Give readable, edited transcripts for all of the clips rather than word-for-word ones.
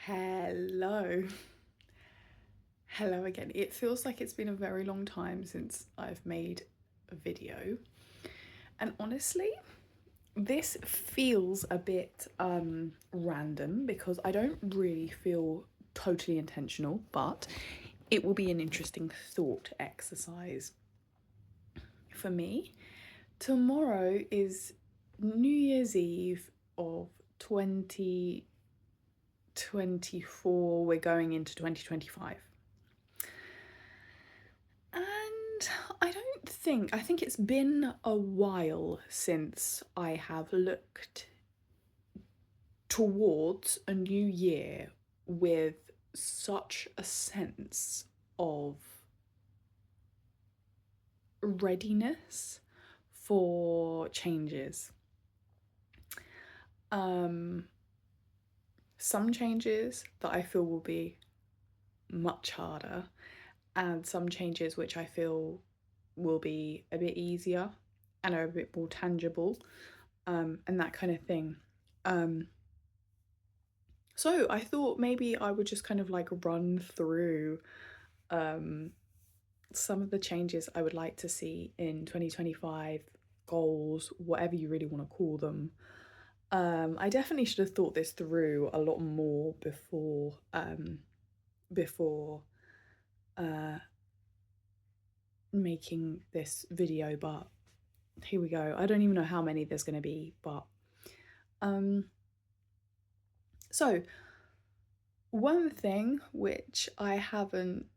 Hello. Hello again. It feels like it's been a very long time since I've made a video. And honestly, this feels a bit random because I don't really feel totally intentional, but it will be an interesting thought exercise for me. Tomorrow is New Year's Eve of 2024. We're going into 2025. And I think it's been a while since I have looked towards a new year with such a sense of readiness for changes. Some changes that I feel will be much harder, and some changes which I feel will be a bit easier and are a bit more tangible, and that kind of thing. So I thought maybe I would just kind of like run through some of the changes I would like to see in 2025, goals, whatever you really want to call them. I definitely should have thought this through a lot more before making this video, but here we go. I don't even know how many there's going to be, but so one thing which I haven't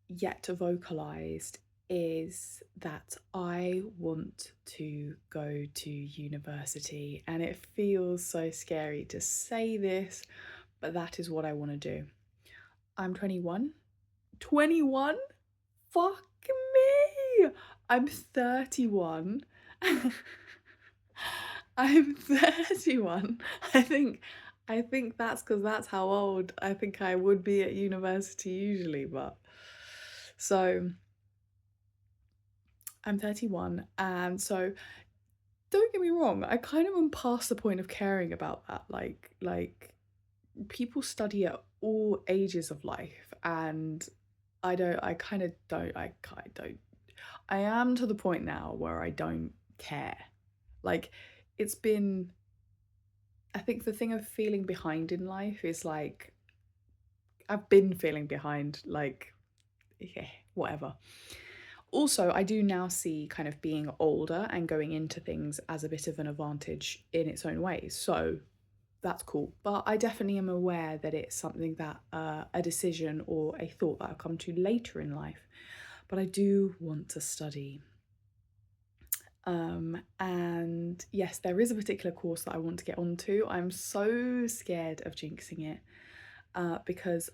yet vocalized is that I want to go to university, and it feels so scary to say this, but that is what I want to do. I'm 21. 21? Fuck me! I'm 31. I'm 31. I think that's because that's how old I think I would be at university usually, but so I'm 31, and so don't get me wrong, I kind of am past the point of caring about that. Like people study at all ages of life, and I am to the point now where I don't care. Like it's been I think the thing of feeling behind in life is like I've been feeling behind, like, yeah, whatever. Also, I do now see kind of being older and going into things as a bit of an advantage in its own way. So that's cool. But I definitely am aware that it's something that a decision or a thought that I've come to later in life. But I do want to study. And yes, there is a particular course that I want to get onto. I'm so scared of jinxing it because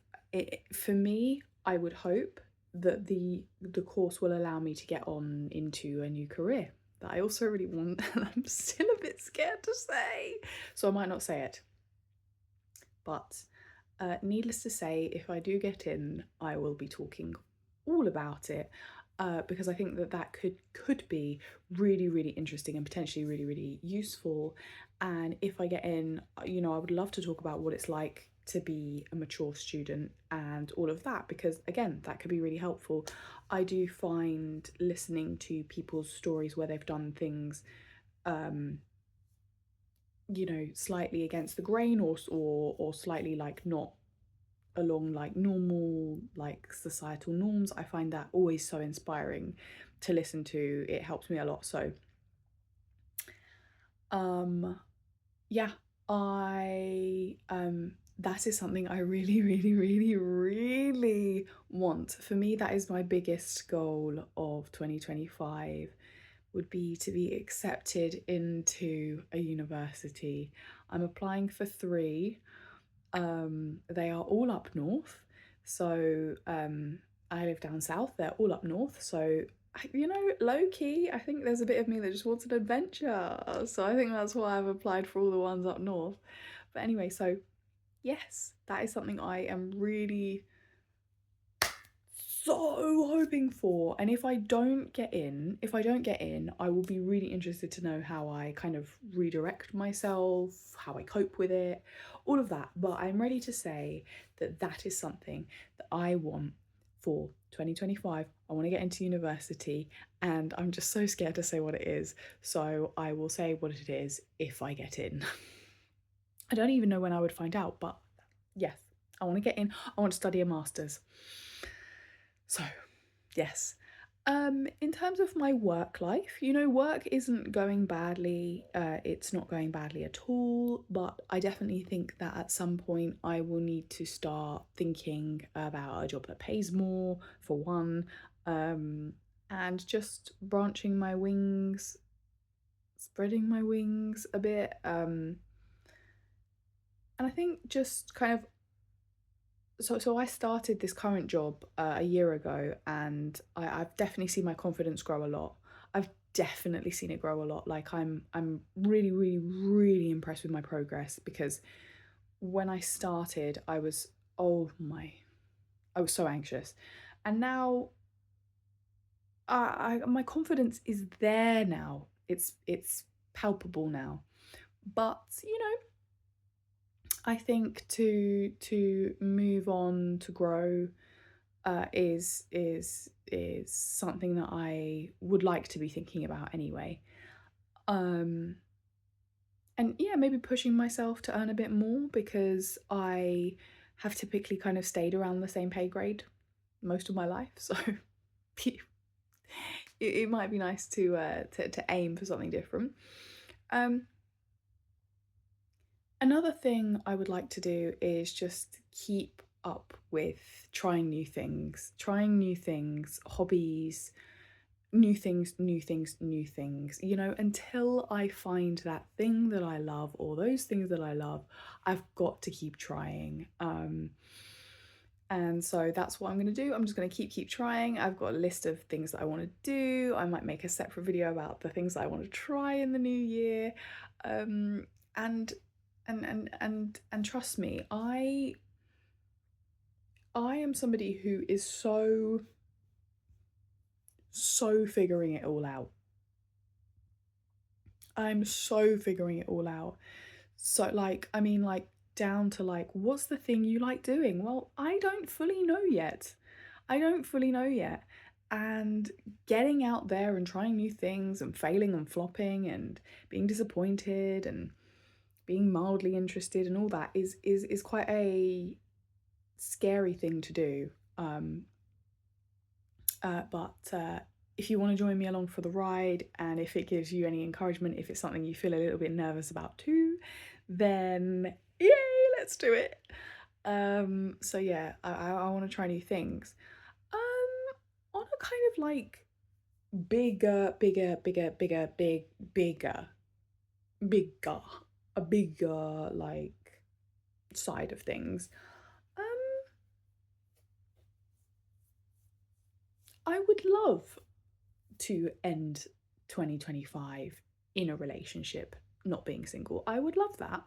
for me, I would hope that the course will allow me to get on into a new career that I also really want, and I'm still a bit scared to say, so I might not say it. But needless to say, if I do get in, I will be talking all about it. Because I think that could be really, really interesting and potentially really, really useful. And if I get in, I would love to talk about what it's like to be a mature student and all of that, because again, that could be really helpful. I do find listening to people's stories where they've done things slightly against the grain, or slightly like not along like normal like societal norms, I find that always so inspiring to listen to. It helps me a lot. So yeah, I that is something I really, really, really, really want. For me, that is my biggest goal of 2025, would be to be accepted into a university. I'm applying for 3. They are all up north. So I live down south, they're all up north. So, low key, I think there's a bit of me that just wants an adventure. So I think that's why I've applied for all the ones up north. But anyway, so yes, that is something I am really so hoping for. And if I don't get in, I will be really interested to know how I kind of redirect myself, how I cope with it, all of that. But I'm ready to say that that is something that I want for 2025. I want to get into university, and I'm just so scared to say what it is. So I will say what it is if I get in. I don't even know when I would find out, but yes, I want to get in. I want to study a master's. So, yes. In terms of my work life, work isn't going badly. It's not going badly at all, but I definitely think that at some point I will need to start thinking about a job that pays more, for one, and just branching my wings, spreading my wings a bit. And I think just kind of so I started this current job a year ago, and I've definitely seen my confidence grow a lot. I've definitely seen it grow a lot. Like I'm really, really, really impressed with my progress, because when I started, I was so anxious. And now my confidence is there now. It's palpable now. But I think to move on, to grow, is something that I would like to be thinking about anyway. Um, and yeah, maybe pushing myself to earn a bit more, because I have typically kind of stayed around the same pay grade most of my life. So it might be nice to aim for something different. Um, Another thing I would like to do is just keep up with trying new things, hobbies, new things, new things, new things, until I find that thing that I love, or those things that I love. I've got to keep trying. And so that's what I'm going to do. I'm just going to keep trying. I've got a list of things that I want to do. I might make a separate video about the things that I want to try in the new year. And and trust me, I am somebody who is so figuring it all out. I'm so figuring it all out. So like down to like, what's the thing you like doing? Well, I don't fully know yet. I don't fully know yet. And getting out there and trying new things and failing and flopping and being disappointed and being mildly interested and all that is quite a scary thing to do. But if you want to join me along for the ride, and if it gives you any encouragement, if it's something you feel a little bit nervous about too, then yay, let's do it. So yeah, I want to try new things. On a kind of like bigger, a bigger like side of things. Um, I would love to end 2025 in a relationship, not being single. I would love that.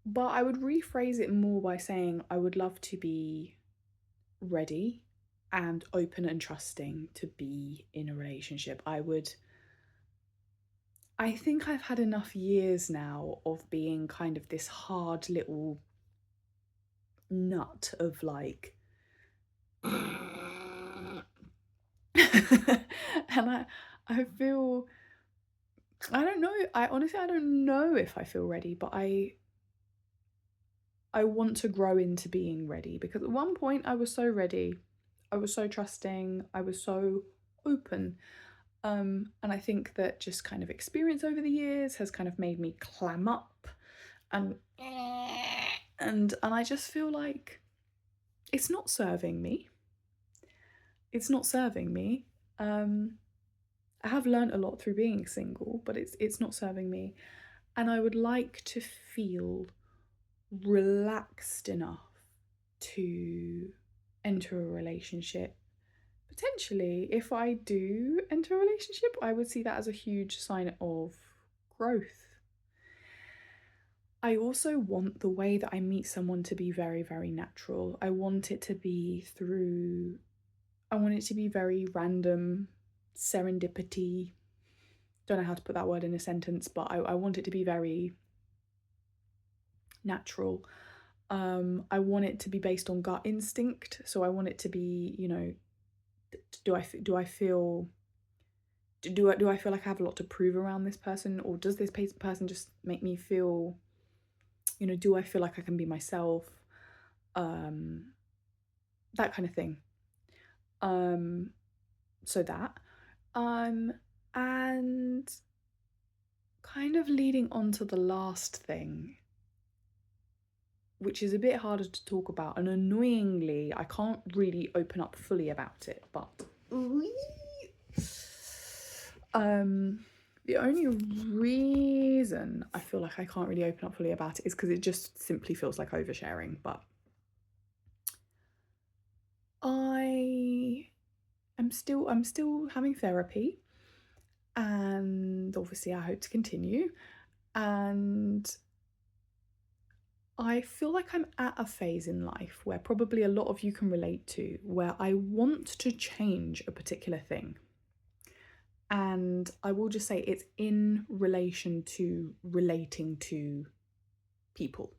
But I would rephrase it more by saying I would love to be ready and open and trusting to be in a relationship. I think I've had enough years now of being kind of this hard little nut of like and I feel, I don't know, I honestly, I don't know if I feel ready, but I want to grow into being ready, because at one point I was so ready. I was so trusting, I was so open. And I think that just kind of experience over the years has kind of made me clam up, and and I just feel like it's not serving me. It's not serving me. I have learned a lot through being single, but it's not serving me. And I would like to feel relaxed enough to enter a relationship. Potentially, if I do enter a relationship, I would see that as a huge sign of growth. I also want the way that I meet someone to be very, very natural. I want it to be through, I want it to be very random, serendipity. Don't know how to put that word in a sentence, but I want it to be very natural. I want it to be based on gut instinct. So I want it to be, you know, do I feel do I feel like I have a lot to prove around this person, or does this person just make me feel, you know, do I feel like I can be myself? Um, that kind of thing. Um, so that. Um, and kind of leading on to the last thing, which is a bit harder to talk about, and annoyingly, I can't really open up fully about it, but the only reason I feel like I can't really open up fully about it is because it just simply feels like oversharing. But I'm still having therapy, and obviously I hope to continue. And I feel like I'm at a phase in life where probably a lot of you can relate to, where I want to change a particular thing. And I will just say it's in relation to relating to people.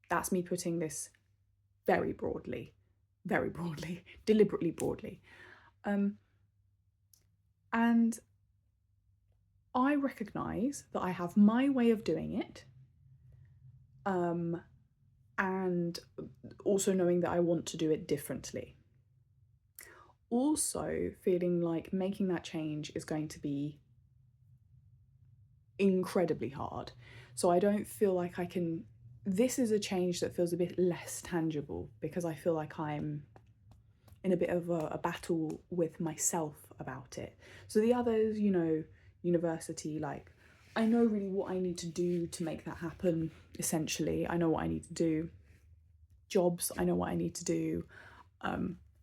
That's me putting this very broadly, deliberately broadly. And I recognize that I have my way of doing it. And also knowing that I want to do it differently. Also feeling like making that change is going to be incredibly hard. So I don't feel like I can. This is a change that feels a bit less tangible because I feel like I'm in a bit of a battle with myself about it. So the others, you know, university, like, I know really what I need to do to make that happen, essentially. I know what I need to do. Jobs, I know what I need to do.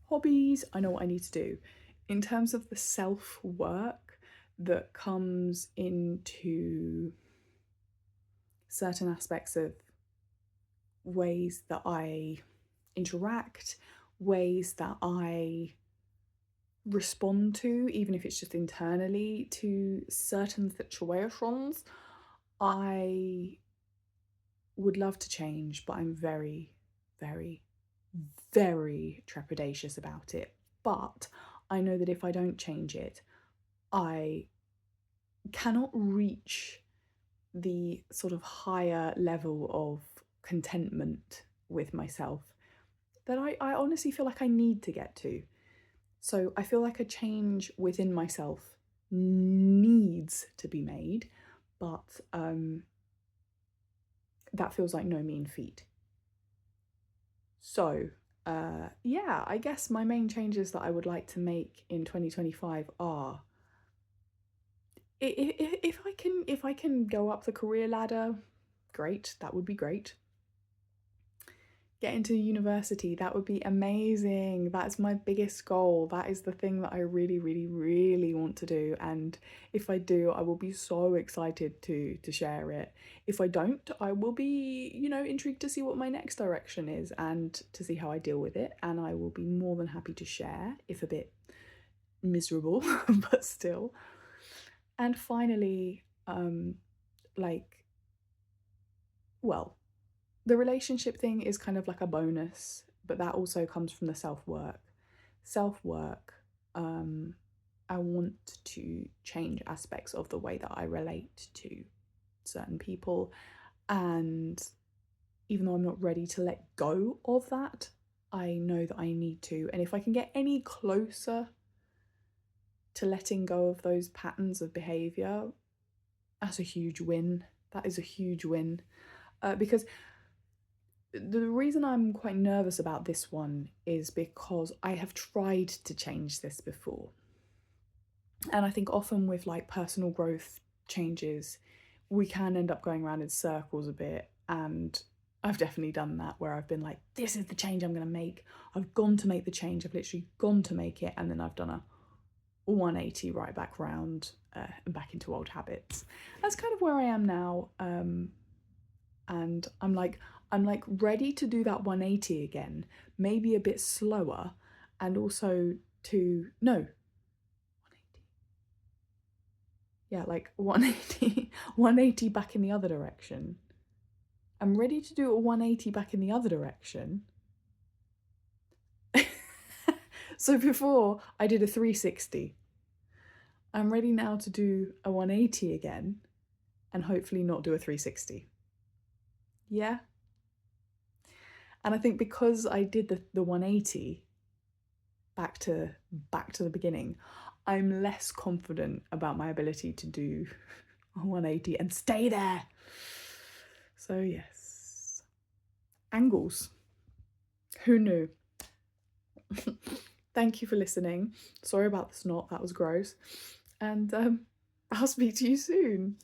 Hobbies, I know what I need to do. In terms of the self work that comes into certain aspects of ways that I interact, ways that I respond to, even if it's just internally, to certain situations, I would love to change, but I'm very, very, very trepidatious about it. But I know that if I don't change it, I cannot reach the sort of higher level of contentment with myself that I honestly feel like I need to get to. So I feel like a change within myself needs to be made, but that feels like no mean feat. So yeah, I guess my main changes that I would like to make in 2025 are, if I can go up the career ladder, great, that would be great. Get into university, that would be amazing. That's my biggest goal. That is the thing that I really, really, really want to do. And if I do, I will be so excited to share it. If I don't, I will be, you know, intrigued to see what my next direction is and to see how I deal with it. And I will be more than happy to share, if a bit miserable, but still. And finally, like, well, the relationship thing is kind of like a bonus, but that also comes from the self-work. Self-work, I want to change aspects of the way that I relate to certain people. And even though I'm not ready to let go of that, I know that I need to. And if I can get any closer to letting go of those patterns of behavior, that's a huge win. That is a huge win. Because the reason I'm quite nervous about this one is because I have tried to change this before. And I think often with like personal growth changes, we can end up going around in circles a bit. And I've definitely done that where I've been like, this is the change I'm going to make. I've gone to make the change. I've literally gone to make it. And then I've done a 180 right back round and back into old habits. That's kind of where I am now. and I'm like ready to do that 180 again, maybe a bit slower, and also to no 180, yeah, like 180 180 back in the other direction. I'm ready to do a 180 back in the other direction. So before I did a 360. I'm ready now to do a 180 again and hopefully not do a 360. Yeah? And I think because I did the 180 back to the beginning, I'm less confident about my ability to do a 180 and stay there. So yes. Angles. Who knew? Thank you for listening. Sorry about the snot, that was gross. And I'll speak to you soon.